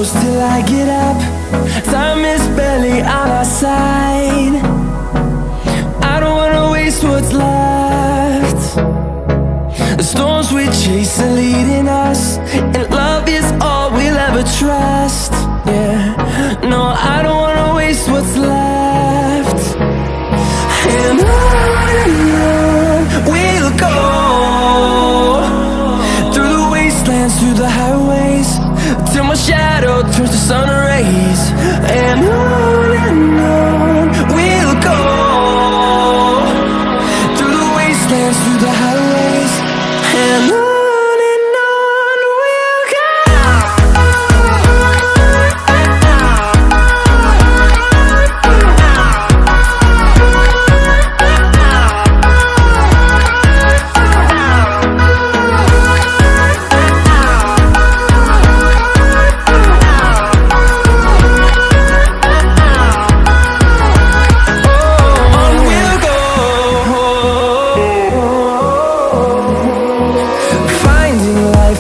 close till I get up. Time is barely on our side. I don't wanna waste what's left. The storms we chase are leading us, and love is all we'll ever trust. Yeah, no, I don't wanna waste what's left. And on we'll go, through the wastelands, through the highways, till my shadow turns to sun rays. And on we'll go, through the wastelands, through the highways, and on we'll go.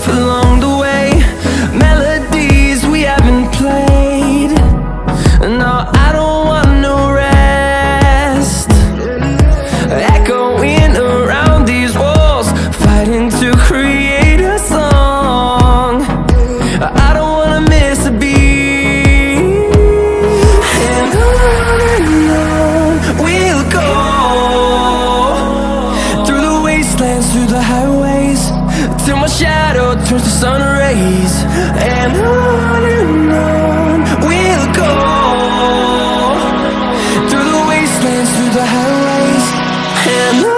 Along the way, melodies we haven't played. No, I don't want no rest. Echoing around these walls, fighting to create a song. I don't wanna miss a beat. And on we'll go, through the wastelands, through the highways, till my shadow turns to sun rays. And on we'll go, through the wastelands, through the highways, and on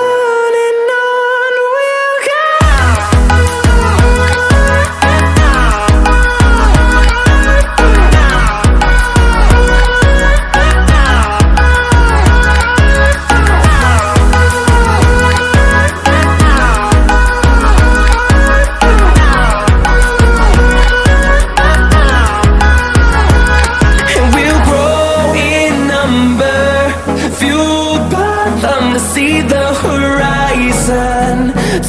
we'll go. See the horizon,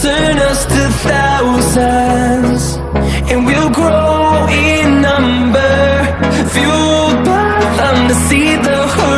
turn us to thousands, and we'll grow in number, fueled by them to see the horizon.